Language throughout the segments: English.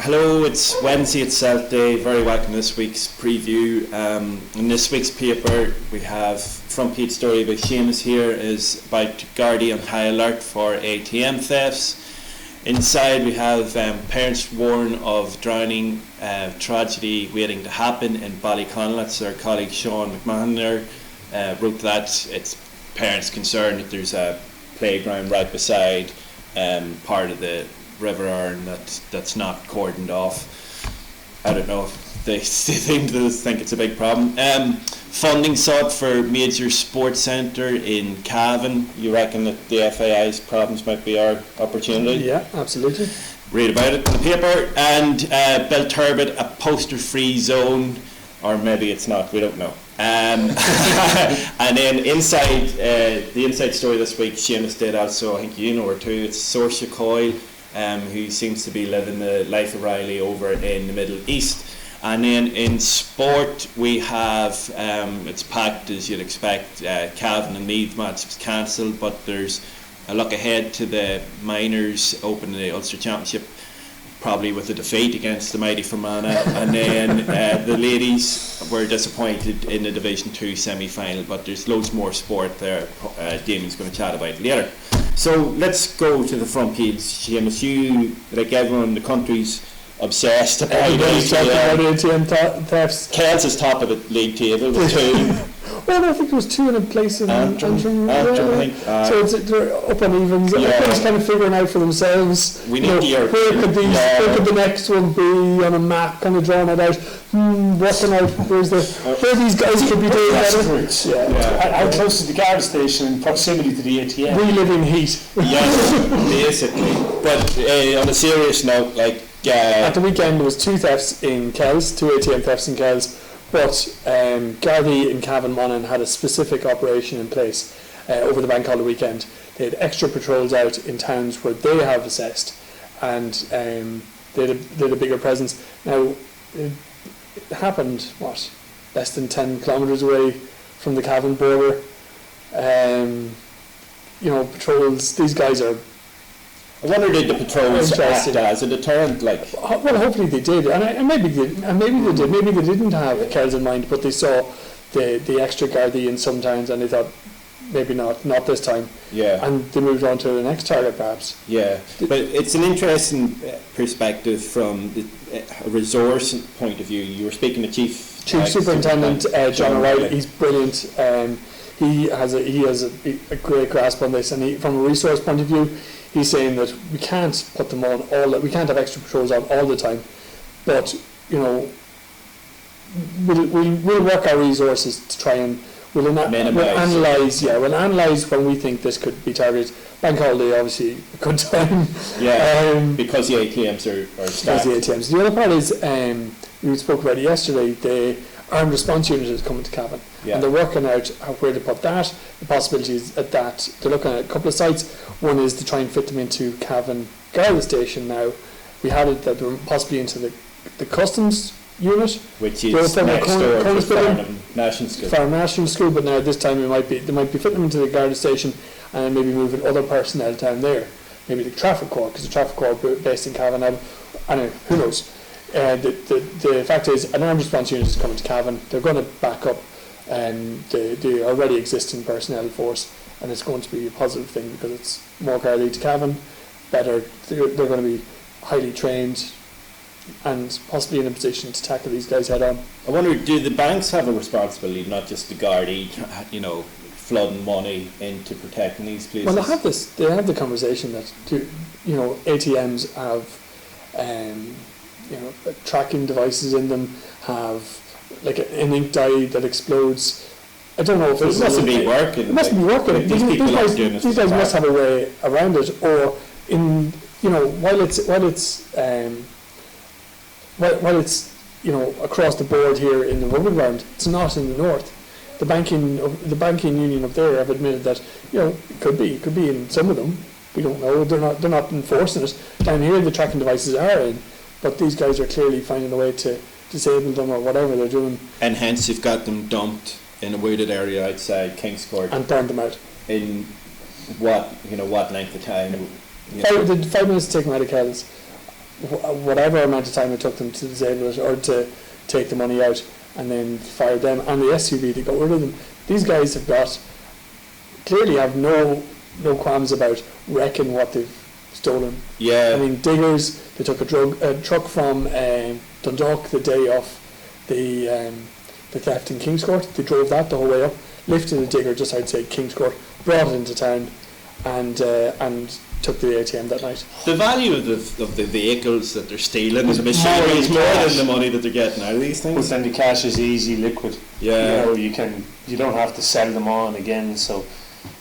Hello, it's Wednesday at Celt Day. Very welcome to this week's preview. In this week's paper, we have front page story by Seamus here is about Gardaí on high alert for ATM thefts. Inside we have parents warn of drowning tragedy waiting to happen in Ballyconnell. That's our colleague Sean McMahon there wrote that. It's parents concerned that there's a playground right beside part of the River Arn that's not cordoned off. I don't know if they seem to think it's a big problem. Funding sought for major sports centre in Cavan. You reckon that the FAI's problems might be our opportunity? Yeah, absolutely. Read about it in the paper. And Bill Turbot, a poster-free zone, or maybe it's not, we don't know. And then inside, the inside story this week, Seamus did also, I think you know her too, it's Saoirse Coyle, who seems to be living the life of Riley over in the Middle East. And then in sport we have, it's packed as you'd expect, Cavan and Meath match was cancelled, but there's a look ahead to the minors opening the Ulster Championship, probably with a defeat against the mighty Fermanagh. And then the ladies were disappointed in the Division 2 semi-final, but there's loads more sport there. Damien's going to chat about later. So let's go to the front page, Seamus. You, like everyone in the country's obsessed about ATM thefts. Kells is top of the league table with two. Well, I think there was two in a place in Antrim. So they're up on evens. Everyone's kind of figuring out for themselves. We need where could the next one be on a map, kind of drawing it out, working out where these guys could be doing better. How close is the guard station in proximity to the ATM? We live in heat. Yes, basically. But on a serious note, at the weekend there was two thefts in Kells, two ATM thefts in Kells. But Gardaí in Cavan Monaghan had a specific operation in place over the bank holiday weekend. They had extra patrols out in towns where they have assessed, and they had a bigger presence. Now, it happened, less than 10 kilometres away from the Cavan border. Patrols, these guys are... I wonder did the patrols act as a deterrent, Well, hopefully they did, and maybe they did. Maybe they didn't have Kells in mind, but they saw the extra Gardaí in some towns, and they thought maybe not this time. Yeah. And they moved on to the next target, perhaps. Yeah, but it's an interesting perspective from a resource point of view. You were speaking to Chief Superintendent John O'Reilly. He's brilliant. He has a great grasp on this, and from a resource point of view, he's saying that we can't put them on we can't have extra patrols on all the time, but we'll work our resources to try and we'll analyse when we think this could be targeted. Bank holiday, obviously, a good time. Yeah, because the ATMs are staffed. The other part is, we spoke about it yesterday, the armed response unit is coming to Cavan. Yeah. And they're working out where to put that, the possibilities at that. They're looking at a couple of sites. One is to try and fit them into Cavan Garda Station now. We had it that they were possibly into the customs unit, which is next door to Farnham National School. But now this time they might be fitting them into the Garda Station and maybe moving other personnel down there. Maybe the traffic corps, because the traffic corps are based in Cavan now. I don't know, who knows. The fact is, an armed response unit is coming to Cavan. They're going to back up the already existing personnel force, and it's going to be a positive thing because it's more Gardaí to Cavan, better. They're going to be highly trained and possibly in a position to tackle these guys head on. I wonder, do the banks have a responsibility, not just the Gardaí, flooding money into protecting these places? Well, they have the conversation that ATMs have tracking devices in them, have like an ink dye that explodes. I don't know if it must be working. It must be working. These guys must have a way around it, or while it's across the board here in the rugby ground, it's not in the north. The banking union up there have admitted that it could be in some of them. We don't know. They're not enforcing it. Down here, the tracking devices are in, but these guys are clearly finding a way to disable them or whatever they're doing. And hence you've got them dumped in a wooded area outside King's Court and burned them out. In what length of time? 5 minutes to take them out of Kells. whatever amount of time it took them to disable it or to take the money out and then fire them and the SUV to got rid of them. These guys clearly have no qualms about wrecking what they've stolen. Yeah. I mean, diggers, they took a truck from Dundalk the day of the theft in Kingscourt. They drove that the whole way up, lifted a digger just outside Kingscourt, brought it into town, and took the ATM that night. The value of the vehicles that they're stealing and the machinery is more than the money that they're getting out of these But things. then the cash is easy, liquid. Yeah. You don't have to sell them on again. So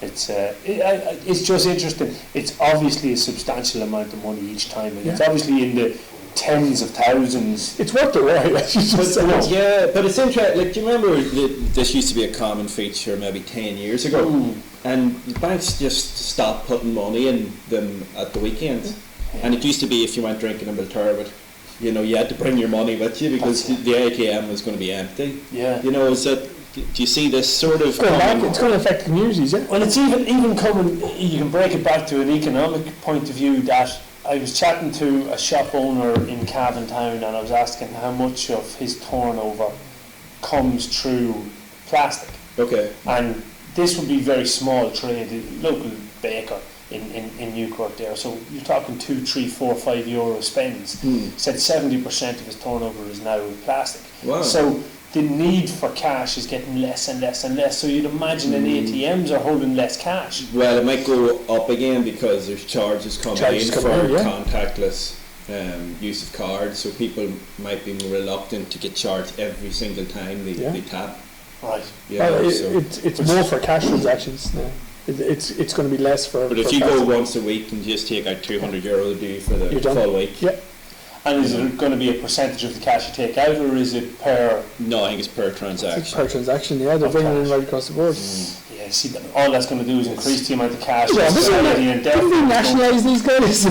it's just interesting. It's obviously a substantial amount of money each time, and it's obviously in the tens of thousands. It's worth the while, as you just said. But it's interesting. Like, do you remember this used to be a common feature maybe 10 years ago? And the banks just stopped putting money in them at the weekends. And it used to be if you went drinking in Belturbet, you had to bring your money with you because the ATM was going to be empty. Yeah. Is that, do you see this sort of... It's going to affect the communities, yeah? Well, it's even coming, you can break it back to an economic point of view. That I was chatting to a shop owner in Cavan Town, and I was asking how much of his turnover comes through plastic. Okay. And this would be very small trade, local baker in Newcourt there. So you're talking 2, 3, 4, 5 euro spends. Said 70% of his turnover is now plastic. Wow. So the need for cash is getting less and less and less. So you'd imagine that ATMs are holding less cash. Well, it might go up again because there's charges coming in for contactless use of cards. So people might be more reluctant to get charged every single time they tap. Right. It's more for cash transactions now. It's going to be less for... But if you go once a week and just take out €200 due for the full week... Yeah. And is it going to be a percentage of the cash you take out, or is it per... No, I think it's per transaction. It's per transaction, yeah. They're bringing it in right across the board. Yeah, see, all that's going to do is increase the amount of cash. Yeah, didn't we nationalise these guys?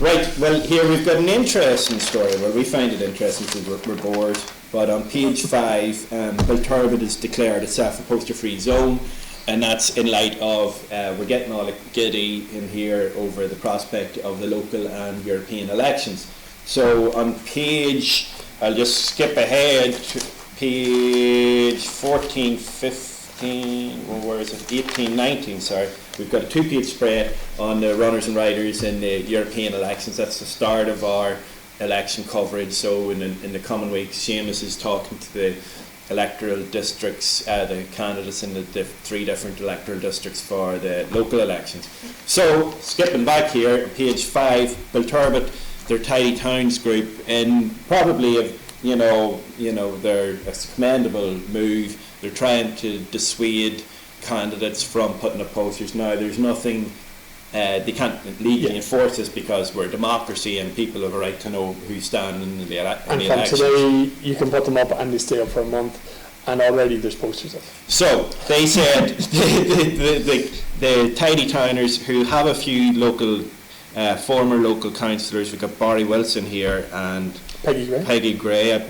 Right, well, here we've got an interesting story. Well, we find it interesting because we're bored. But on page 5, Belturbet is declared itself a poster-free zone, and that's in light of we're getting all giddy in here over the prospect of the local and European elections. So on page, I'll just skip ahead to page 14, 15, well, where is it? 18, 19, sorry. We've got a 2-page spread on the runners and riders in the European elections. That's the start of our election coverage. So in the coming weeks, Seamus is talking to the electoral districts, the candidates in the 3 different electoral districts for the local elections. So skipping back here, page 5, Belturbet, their Tidy Towns group, and probably they're a commendable move. They're trying to dissuade candidates from putting up posters. Now there's nothing. They can't legally enforce this because we're a democracy and people have a right to know who's standing in the elections. And from today, you can put them up and they stay up for a month, and already there's posters up. So they said the Tidy Towners who have a few local, former local councillors. We've got Barry Wilson here and Peggy Gray. I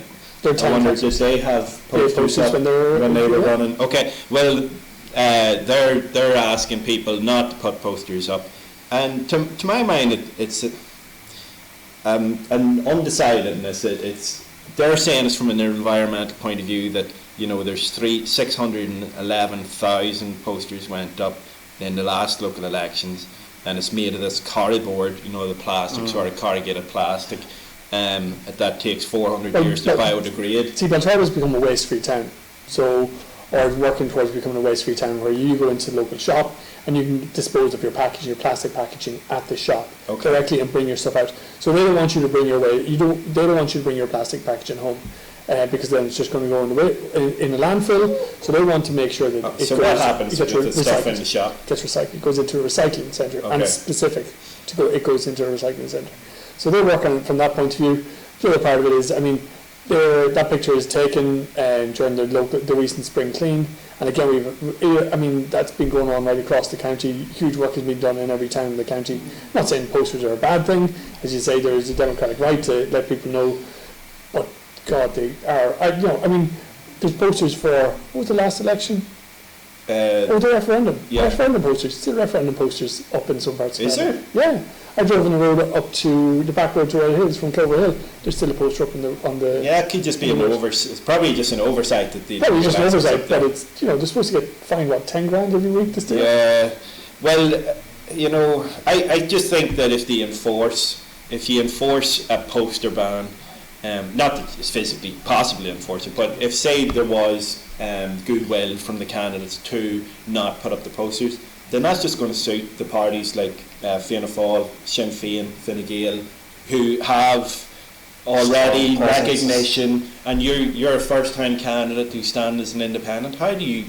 wonder, did they have posters up when they were running? Okay, well, they're asking people not to put posters up, and to my mind it's an undecidedness. They're saying it's from an environmental point of view that there's 611,000 posters went up in the last local elections, and it's made of this cardboard, the plastic, sort of corrugated plastic. That takes 400 years to biodegrade. See, Belturbet's become a waste-free town, or working towards becoming a waste-free town, where you go into the local shop and you can dispose of your packaging, your plastic packaging at the shop directly and bring your stuff out. So they don't want you to bring your they don't want you to bring your plastic packaging home because then it's just going to go in a landfill. So they want to make sure that what happens with the stuff in the shop? Gets recycled. It goes into a recycling centre, and it's specific to go. It goes into a recycling centre. So they work on it from that point of view. The other part of it is, that picture is taken during the recent spring clean, and again that's been going on right across the county. Huge work has been done in every town in the county. I'm not saying posters are a bad thing, as you say. There is a democratic right to let people know, but God, they are. There's posters for what was the last election? The referendum. Yeah. Referendum posters. Still referendum posters up in some parts of Canada. Is there? Yeah. I drove on the road up to the back road to Royal Hills from Clover Hill. There's still a poster up on the. Yeah, it could just be it's probably just an oversight that the. Probably just an oversight, but it's they're supposed to get fined what, 10 grand every week to steal. Yeah, well, I just think that if you enforce a poster ban, not that it's physically possible to enforce it, but if say there was goodwill from the candidates to not put up the posters, then that's just going to suit the parties like Fianna Fáil, Sinn Féin, Fine Gael, who have already recognition, and you're a first-time candidate who stand as an independent. How do you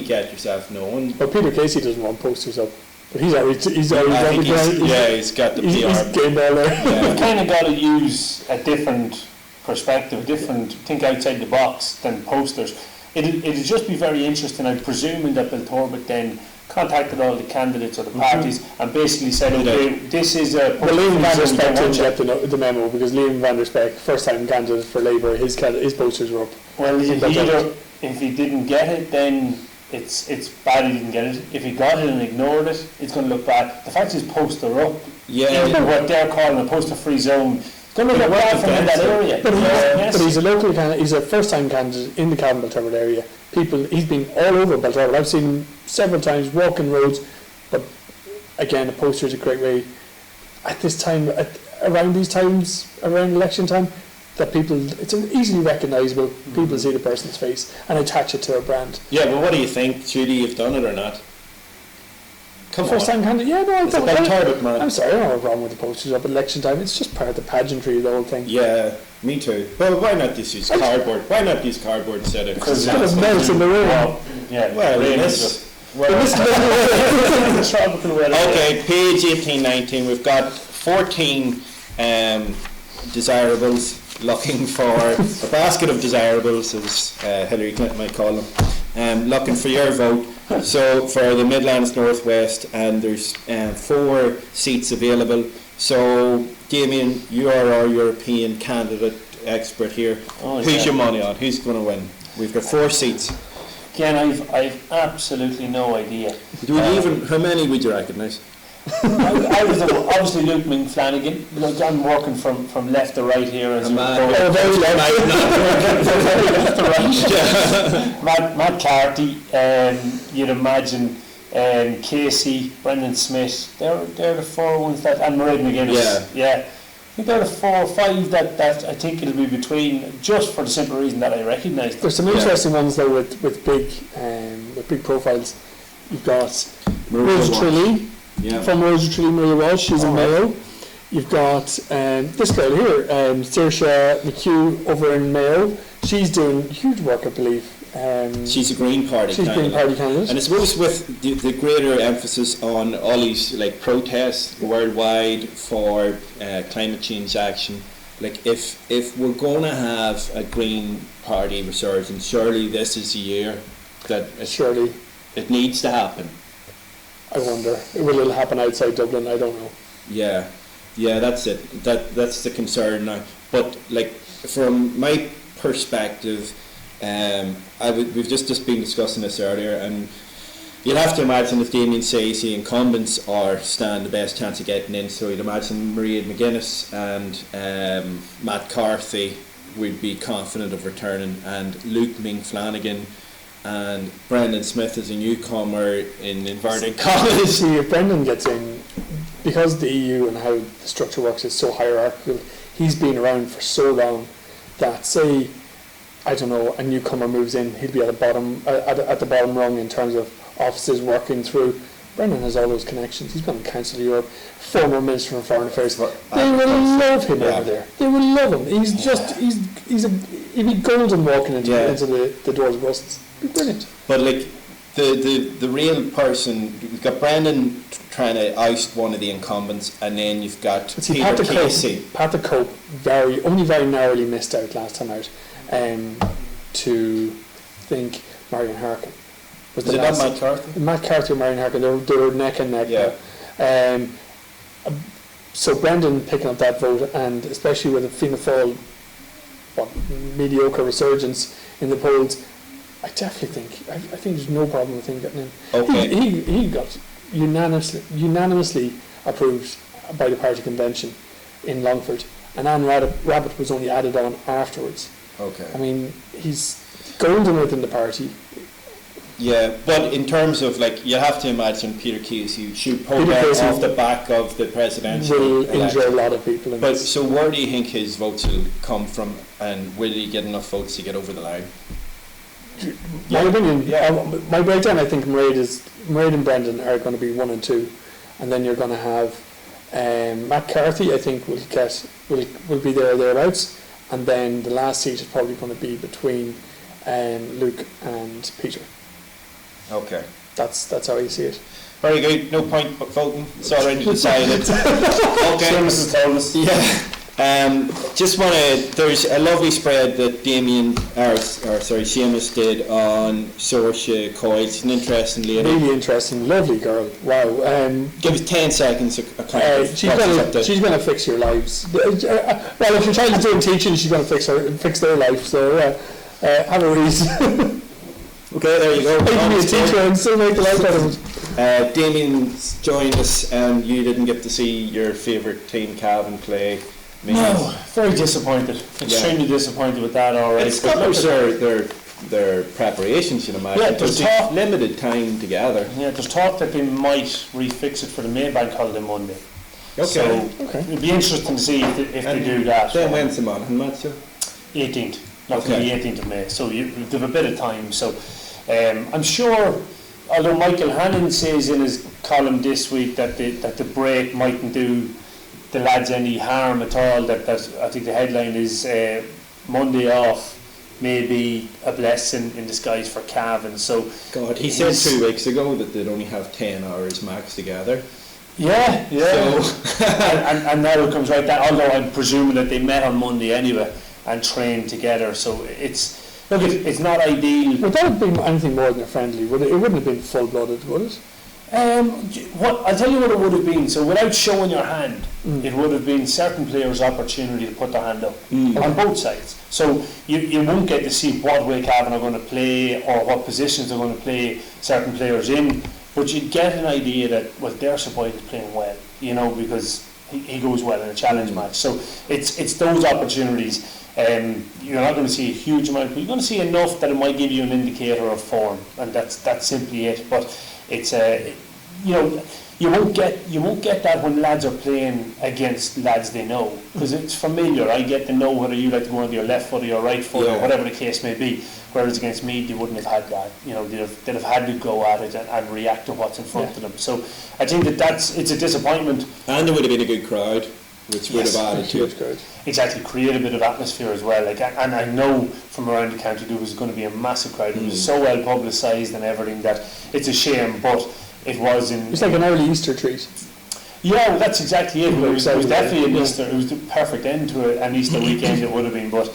get yourself known? Well, Peter Casey doesn't want posters up, but he's already he's got the PR. He's getting all there. Yeah. You've kind of got to use a different perspective, think outside the box than posters. It'd just be very interesting. I'm presuming that Bill Torbett then contacted all the candidates or the parties and basically said, okay, this is a... Well, Liam Van der Speck didn't get the memo, because Liam Van der Speck, first-time candidate for Labour, his posters were up. Well, if he didn't get it, then it's bad he didn't get it. If he got it and ignored it, it's going to look bad. The fact his poster up, in what they're calling a poster-free zone, it's going to look bad from in that area. But he's a local candidate, he's a first-time candidate in the Cavan Belturbet area. He's been all over Belturbet. I've seen him several times walking roads, but again, a poster is a great way at this time, around election time, that it's easily recognisable. People see the person's face and attach it to a brand. Yeah, but what do you think? Judy, you've done it or not? First-time candidate? Yeah, no, it's about Torbett, man. I'm sorry, I don't know what's wrong with the posters up at election time. It's just part of the pageantry of the whole thing. Yeah, me too. Well, why not just use cardboard? Why not use cardboard instead of... Because it's going to melt in the rain. Okay, page 18-19, we've got 14 desirables, looking for a basket of desirables, as Hillary Clinton might call them, looking for your vote. So for the Midlands Northwest, and there's 4 seats available. So Damien, you are our European candidate expert here. Who's your money on? Who's going to win? We've got 4 seats. Again, I've absolutely no idea. Do we how many would you recognise? I was obviously Luke Flanagan. Look, I'm working from left to right here as very left to right. Matt Carty, you'd imagine, Casey, Brendan Smith. They're the 4 ones that, and Mairead McGuinness. Yeah. I think they're the 4 or 5 that I think it'll be between, just for the simple reason that I recognise them. There's some interesting ones though with big profiles. You've got Rosa Trilly. Yeah. From Rosa Trilly, Maria Walsh, she's in Mayo. You've got this girl here, Saoirse McHugh over in Mayo. She's doing huge work, I believe. She's a Green Party candidate. And I suppose with the greater emphasis on all these protests worldwide for climate change action, if we're going to have a Green Party resurgence, surely this is the year that it needs to happen. I wonder, will it happen outside Dublin? I don't know. Yeah, that's it. That's the concern now. But from my perspective, we've just been discussing this earlier, and you'd have to imagine if Damien says the incumbents stand the best chance of getting in, so you'd imagine Mairead McGuinness and Matt Carthy would be confident of returning, and Luke Flanagan and Brendan Smith as a newcomer in inverted commas. See, if Brendan gets in, because the EU and how the structure works is so hierarchical, he's been around for so long that, say, I don't know, a newcomer moves in, he'll be at the bottom rung in terms of offices working through. Brendan has all those connections. He's been on Council of Europe, former Minister for Foreign Affairs. They will love him over there. They will love him. He'd be golden walking into the doors of Brussels. It'd be brilliant. But the real person, you've got Brendan trying to oust one of the incumbents, and then you've got Peter Casey. Pat the Cope only very narrowly missed out last time out. To think Marion Harkin. Was it not Matt Carthy? Matt Carthy and Marion Harkin, they were neck and neck. Yeah. So Brendan picking up that vote, and especially with a Fianna Fáil mediocre resurgence in the polls, I definitely think there's no problem with him getting in. Okay. He got unanimously approved by the party convention in Longford, and Anne Rabbit was only added on afterwards. Okay. I mean, he's golden within the party. Yeah, but in terms of, like, you have to imagine Peter Casey should poke Peter out Casey off the back of the presidential will election. injure a lot of people. In But this. so where do you think his votes will come from, and will he get enough votes to get over the line? My opinion, my breakdown, I think Mairead and Brendan are going to be 1 and 2, and then you're going to have Matt Carthy, I think, will be there or thereabouts, and then the last seat is probably going to be between Luke and Peter. Okay. That's how I see it. Very good. No point voting. It's already decided. Okay. Seamus has told us. Yeah. Just want to. There's a lovely spread that Seamus did on Saoirse Coyle. It's an interesting lady. Really interesting, lovely girl. Wow. Give us 10 seconds. She's going to fix your lives. Well, if your child is doing teaching, she's going to fix their life. So have a reason. Okay, there you go. I can be a teacher and still make the life out of it. Damien's joined us, and you didn't get to see your favourite team, Cavan, play. No, very disappointed. Extremely disappointed with that. All right, It's covers their preparations, you imagine. Yeah, there's talk. Limited time together. Yeah, there's talk that they might refix it for the Maybank holiday Monday. Okay. So it'd be interesting to see if they do that. Then when's the month, Matthew? 18th, not the 18th of May. So you have a bit of time. So I'm sure, although Michael Hannon says in his column this week that the break mightn't do the lads any harm at all, that I think the headline is Monday off may be a blessing in disguise for Cavan. So God, he said 2 weeks ago that they'd only have 10 hours max together. Yeah. So and now it comes right down, although I'm presuming that they met on Monday anyway and trained together. So it's not ideal. Would that have been anything more than a friendly? It wouldn't have been full-blooded, would it? I'll tell you what it would have been. So without showing your hand, it would have been certain players' opportunity to put their hand up on both sides. So you won't get to see what way Cavan are going to play or what positions they're going to play certain players in, but you'd get an idea that, well, their support is playing well, because he goes well in a challenge match. So it's those opportunities. You're not going to see a huge amount, but you're going to see enough that it might give you an indicator of form, and that's simply it. But it's you won't get that when lads are playing against lads they know, because it's familiar. I get to know whether you like to go on your left foot or your right foot or whatever the case may be. Whereas against me, they wouldn't have had that. They'd have had to go at it and react to what's in front of them. So I think it's a disappointment. And there would have been a good crowd, which would have added to it. Exactly, create a bit of atmosphere as well. And I know from around the county there was going to be a massive crowd. It was so well publicised and everything that it's a shame, but it was in. It's like an early Easter treat. Yeah, well, that's exactly it. It was definitely an Easter. It was the perfect end to an Easter weekend. It would have been, but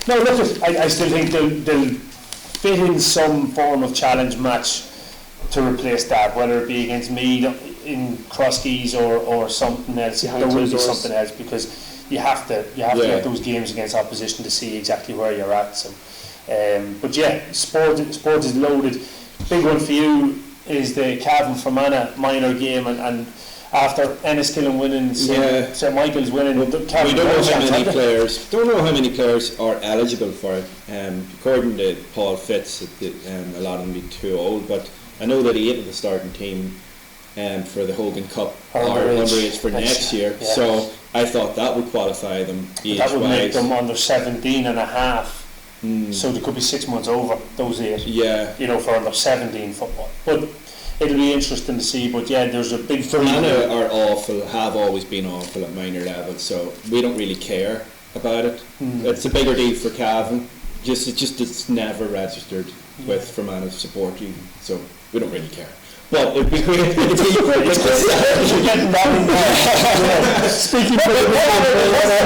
no. Look, I still think they'll fit in some form of challenge match to replace that, whether it be against Meath in Crosskeys or something else. There will be something else, because you have to get those games against opposition to see exactly where you're at. So, but yeah, sport is loaded. Big one for you is the Cavan Fermanagh minor game, and after Enniskillen winning, St Michael's winning. We don't know how many players. Don't know how many players are eligible for it. According to Paul Fitz, a lot of them be too old, but I know that 8 of the starting team for the Hogan Cup are underage for next year. Yeah. So I thought that would qualify them age-wise. That would make them under 17 and a half. So they could be 6 months over those 8. Yeah. For under 17 football. But it'll be interesting to see. But yeah, there's a big. Fermanagh are awful. Have always been awful at minor level. So we don't really care about it. It's a bigger deal for Cavan. It's never registered with Fermanagh support even. So we don't really care. Well, it'd be great. Speaking for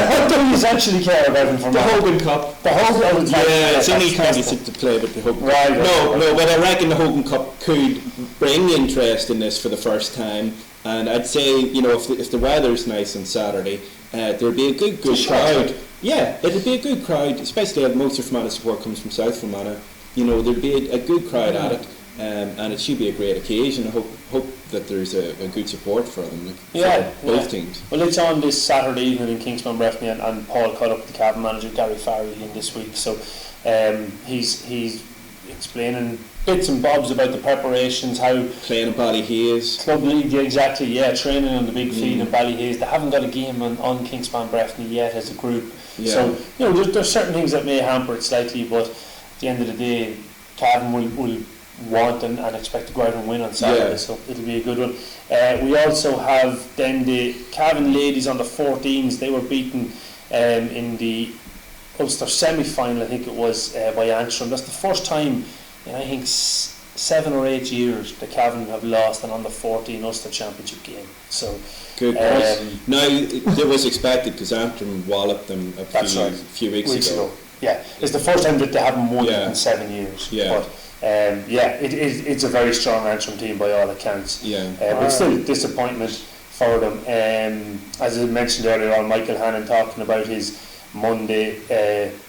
what do you actually care about him from the Hogan Cup? The Hogan Cup. Yeah, it's only time to play with the Hogan Cup. No, but I reckon the Hogan Cup could bring interest in this for the first time. And I'd say, if the weather's nice on Saturday, there'd be a good crowd. Yeah, it'd be a good crowd, especially if most of Fermanagh support comes from South Fermanagh. There'd be a good crowd at it. And it should be a great occasion. I hope that there's a good support for them, like, Yeah, for both yeah. teams. Well, it's on this Saturday evening in Kingspan Breffni, and Paul caught up with the Cavan manager Gary Farrell in this week, so he's explaining bits and bobs about the preparations, how Playing in Ballyhaise. Club League, yeah, exactly, yeah, training on the big field in Ballyhaise. They haven't got a game on Kingspan Breffni yet as a group, Yeah. so there's certain things that may hamper it slightly, but at the end of the day, Cavan will want and expect to go out and win on Saturday, so it'll be a good one. We also have then the Cavan ladies on the 14s. They were beaten in the Ulster semi-final, I think it was, by Antrim. That's the first time in, I think, 7 or 8 years the Cavan have lost an under 14 Ulster Championship game. So Good. Now, it was expected because Antrim walloped them a few weeks ago. Yeah, it's the first time that they haven't won in 7 years. Yeah. But it's a very strong Antrim team by all accounts. Yeah. But still disappointment for them. As I mentioned earlier on, Michael Hannon talking about his Monday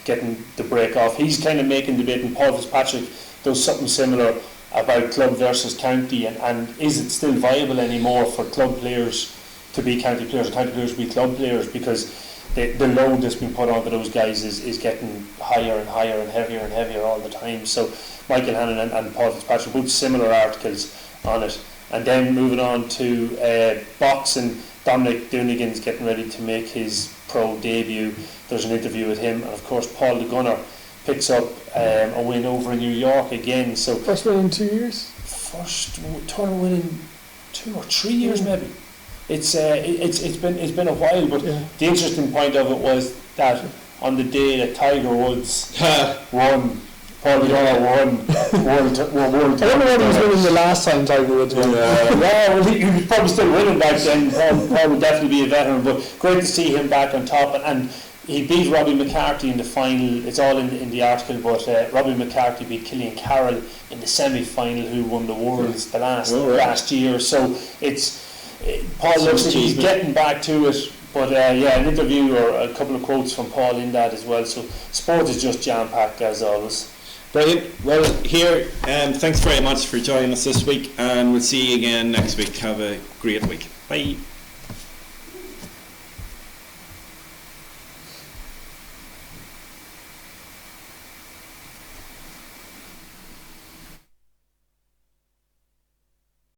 getting the break off. He's kind of making the debate, and Paul Fitzpatrick does something similar about club versus county, and is it still viable anymore for club players to be county players and county players to be club players, because the load that's been put onto those guys is getting higher and higher and heavier all the time. So Michael Hannon and Paul Fitzpatrick, both similar articles on it. And then moving on to boxing, Dominic Donegan's getting ready to make his pro debut. There's an interview with him, and of course Paul the Gunner picks up a win over in New York again. So First win in 2 years? First tournament win in 2 or 3 years maybe. It's been a while, but the interesting point of it was that on the day that Tiger Woods won, Paul the Gunner won world. I don't know whether he was winning the last time Tiger Woods won. Well, he was probably still winning back then. Paul would definitely be a veteran, but great to see him back on top. And he beat Robbie McCarthy in the final. It's all in the article, but Robbie McCarthy beat Killian Carroll in the semi-final, who won the Worlds the last year. So Paul looks like he's getting back to it. But an interview or a couple of quotes from Paul in that as well. So sport is just jam-packed as always. Brilliant. Well, here, thanks very much for joining us this week, and we'll see you again next week. Have a great week. Bye.